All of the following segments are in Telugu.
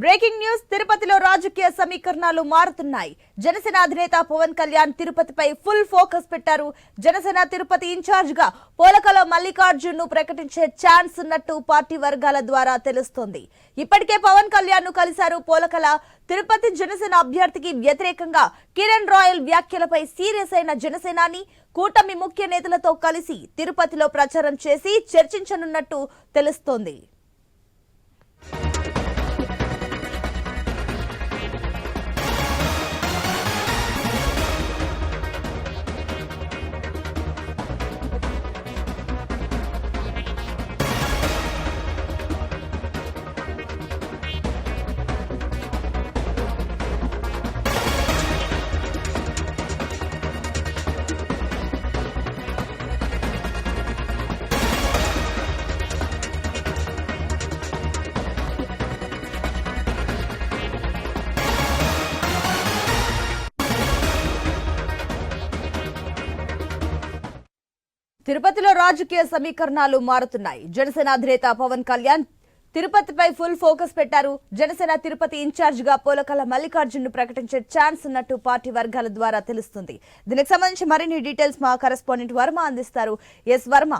బ్రేకింగ్ న్యూస్ తిరుపతిలో రాజకీయ సమీకరణాలు మారుతున్నాయి. జనసేన అధినేత పవన్ కళ్యాణ్ తిరుపతిపై ఫుల్ ఫోకస్ పెట్టారు. జనసేన తిరుపతి ఇన్ఛార్జ్ గా పోలకల మల్లికార్జున్ ను ప్రకటించే ఛాన్స్ ఉన్నట్టు పార్టీ వర్గాల ద్వారా తెలుస్తోంది. ఇప్పటికే పవన్ కళ్యాణ్ ను కలిశారు పోలకల. తిరుపతి జనసేన అభ్యర్థికి వ్యతిరేకంగా కిరణ్ రాయల్ వ్యాఖ్యలపై సీరియస్ అయిన జనసేనాని కూటమి ముఖ్య నేతలతో కలిసి తిరుపతిలో ప్రచారం చేసి చర్చించనున్నట్టు తెలుస్తోంది. తిరుపతిలో రాజకీయ సమీకరణాలు మారుతున్నాయి. జనసేన అధినేత పవన్ కళ్యాణ్ తిరుపతిపై ఫుల్ ఫోకస్ పెట్టారు. జనసేన తిరుపతి ఇన్ఛార్జ్ గా పోలకల మల్లికార్జున్ ను ప్రకటించే ఛాన్స్ ఉన్నట్టు పార్టీ వర్గాల ద్వారా తెలుస్తుంది. దీనికి సంబంధించి మరిన్ని డీటెయిల్స్ మా కరెస్పాండెంట్ వర్మ అందిస్తారు. ఎస్ వర్మ.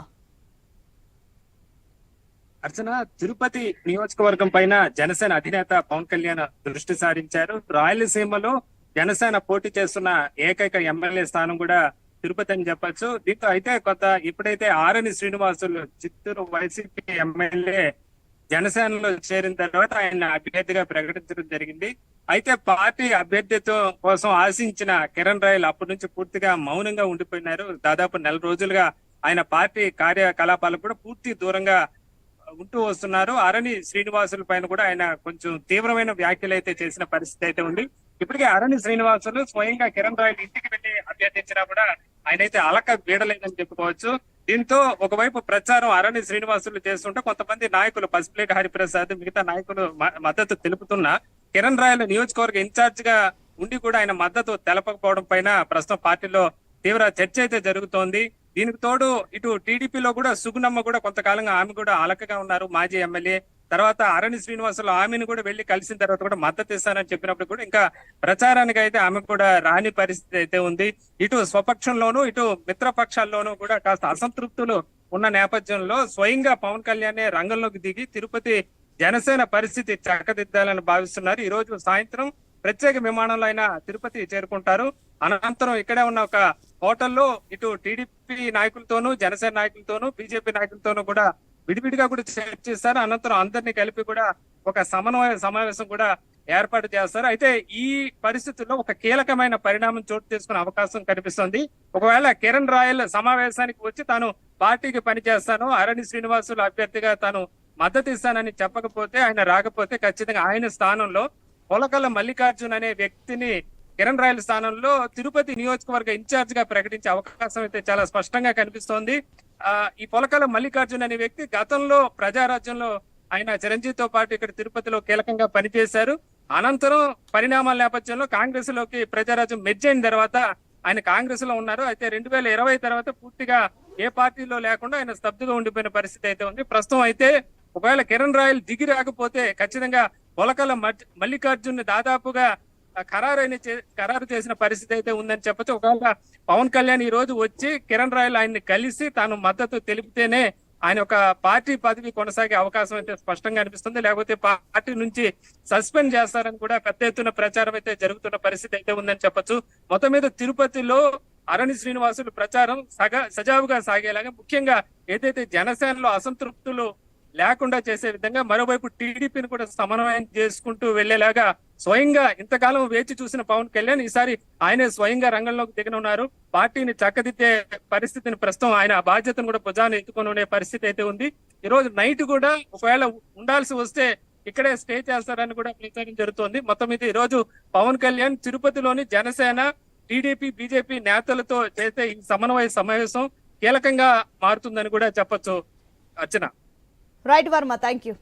అర్చన, తిరుపతి నియోజకవర్గం పైన జనసేన అధినేత పవన్ కళ్యాణ్ దృష్టి సారించారు. రాయలసీమలో జనసేన పోటీ చేస్తున్న ఏకైక ఎమ్మెల్యే స్థానం కూడా తిరుపతి అని చెప్పొచ్చు. దీంతో అయితే ఇప్పుడైతే ఆరణి శ్రీనివాసులు చిత్తూరు వైసీపీ ఎమ్మెల్యే జనసేనలో చేరిన తర్వాత ఆయన అభ్యర్థిగా ప్రకటించడం జరిగింది. అయితే పార్టీ అభ్యర్థిత్వం కోసం ఆశించిన కిరణ్ రాయల్ అప్పటి నుంచి పూర్తిగా మౌనంగా ఉండిపోయినారు. దాదాపు నెల రోజులుగా ఆయన పార్టీ కార్యకలాపాలకు కూడా పూర్తి దూరంగా ఉంటూ వస్తున్నారు. అరణి శ్రీనివాసుల పైన కూడా ఆయన కొంచెం తీవ్రమైన వ్యాఖ్యలు అయితే చేసిన పరిస్థితి అయితే ఉంది. ఇప్పటికే అరణి శ్రీనివాసులు స్వయంగా కిరణ్ రాయల్ ఇంటికి వెళ్లి అభ్యర్థించినా కూడా ఆయన అయితే అలక వీడలేదని చెప్పుకోవచ్చు. దీంతో ఒకవైపు ప్రచారం అరణి శ్రీనివాసులు చేస్తుంటే కొంతమంది నాయకులు పసిపిలేటి హరిప్రసాద్ మిగతా నాయకులు మద్దతు తెలుపుతున్నా కిరణ్ రాయల్ నియోజకవర్గ ఇన్ఛార్జ్ గా ఉండి కూడా ఆయన మద్దతు తెలపకపోవడం పైన ప్రస్తుతం పార్టీలో తీవ్ర చర్చ అయితే జరుగుతోంది. దీనికి తోడు ఇటు టీడీపీలో కూడా సుగుణమ్మ కూడా కొంతకాలంగా ఆమె కూడా అలకగా ఉన్నారు. మాజీ ఎమ్మెల్యే తర్వాత అరణి శ్రీనివాసులు ఆమెను కూడా వెళ్లి కలిసిన తర్వాత కూడా మద్దతు ఇస్తానని చెప్పినప్పుడు కూడా ఇంకా ప్రచారానికి అయితే ఆమె కూడా రాని పరిస్థితి అయితే ఉంది. ఇటు స్వపక్షంలోనూ ఇటు మిత్రపక్షాల్లోనూ కూడా కాస్త అసంతృప్తులు ఉన్న నేపథ్యంలో స్వయంగా పవన్ కళ్యాణ్ రంగంలోకి దిగి తిరుపతి జనసేన పరిస్థితి చక్కదిద్దాలని భావిస్తున్నారు. ఈ రోజు సాయంత్రం ప్రత్యేక విమానంలో ఆయన తిరుపతి చేరుకుంటారు. అనంతరం ఇక్కడే ఉన్న ఒక హోటల్లో ఇటు టీడీపీ నాయకులతోనూ జనసేన నాయకులతోనూ బీజేపీ నాయకులతోనూ కూడా విడివిడిగా కూడా చర్చిస్తారు. అనంతరం అందరినీ కలిపి కూడా ఒక సమన్వయ సమావేశం కూడా ఏర్పాటు చేస్తారు. అయితే ఈ పరిస్థితుల్లో ఒక కీలకమైన పరిణామం చోటు చేసుకునే అవకాశం కనిపిస్తుంది. ఒకవేళ కిరణ్ రాయల్ సమావేశానికి వచ్చి తాను పార్టీకి పనిచేస్తాను, అరణి శ్రీనివాసులు అభ్యర్థిగా తాను మద్దతు ఇస్తానని చెప్పకపోతే, ఆయన రాకపోతే ఖచ్చితంగా ఆయన స్థానంలో పోలకల మల్లికార్జున్ అనే వ్యక్తిని కిరణ్ రాయల్ స్థానంలో తిరుపతి నియోజకవర్గ ఇన్ఛార్జ్ గా ప్రకటించే అవకాశం అయితే చాలా స్పష్టంగా కనిపిస్తోంది. ఈ పోలకల మల్లికార్జున్ అనే వ్యక్తి గతంలో ప్రజారాజ్యంలో ఆయన చిరంజీవితో పాటు ఇక్కడ తిరుపతిలో కీలకంగా పనిచేశారు. అనంతరం పరిణామాల నేపథ్యంలో కాంగ్రెస్ లోకి ప్రజారాజ్యం మెర్జ్ అయిన తర్వాత ఆయన కాంగ్రెస్ లో ఉన్నారు. అయితే 2020 తర్వాత పూర్తిగా ఏ పార్టీలో లేకుండా ఆయన స్తబ్దుగా ఉండిపోయిన పరిస్థితి అయితే ఉంది. ప్రస్తుతం అయితే ఒకవేళ కిరణ్ రాయల్ దిగి రాకపోతే ఖచ్చితంగా పోలకల మల్లికార్జున్ దాదాపుగా ఖరారు చేసిన పరిస్థితి అయితే ఉందని చెప్పొచ్చు. ఒకవేళ పవన్ కళ్యాణ్ ఈ రోజు వచ్చి కిరణ్ రాయల్ ఆయన్ని కలిసి తాను మద్దతు తెలిపితేనే ఆయన ఒక పార్టీ పదవి కొనసాగే అవకాశం అయితే స్పష్టంగా అనిపిస్తుంది. లేకపోతే పార్టీ నుంచి సస్పెండ్ చేస్తారని కూడా పెద్ద ఎత్తున ప్రచారం అయితే జరుగుతున్న పరిస్థితి అయితే ఉందని చెప్పొచ్చు. మొత్తం మీద తిరుపతిలో అరణి శ్రీనివాసులు ప్రచారం సజావుగా సాగేలాగా, ముఖ్యంగా ఏదైతే జనసేనలో అసంతృప్తులు లేకుండా చేసే విధంగా మరోవైపు టీడీపీని కూడా సమన్వయం చేసుకుంటూ వెళ్లేలాగా స్వయంగా ఇంతకాలం వేచి చూసిన పవన్ కళ్యాణ్ ఈసారి ఆయనే స్వయంగా రంగంలోకి దిగనున్నారు. పార్టీని చక్కదిద్దే పరిస్థితిని ప్రస్తుతం ఆయన బాధ్యతను కూడా భుజాన్ని ఎత్తుకొని ఉండే పరిస్థితి అయితే ఉంది. ఈ రోజు నైట్ కూడా ఒకవేళ ఉండాల్సి వస్తే ఇక్కడే స్టే చేస్తారని కూడా ప్రచారం జరుగుతోంది. మొత్తం మీద ఈ రోజు పవన్ కళ్యాణ్ తిరుపతిలోని జనసేన టీడీపీ బీజేపీ నేతలతో చేసే ఈ సమన్వయ సమావేశం కీలకంగా మారుతుందని కూడా చెప్పొచ్చు. Archana. Right Varma, thank you.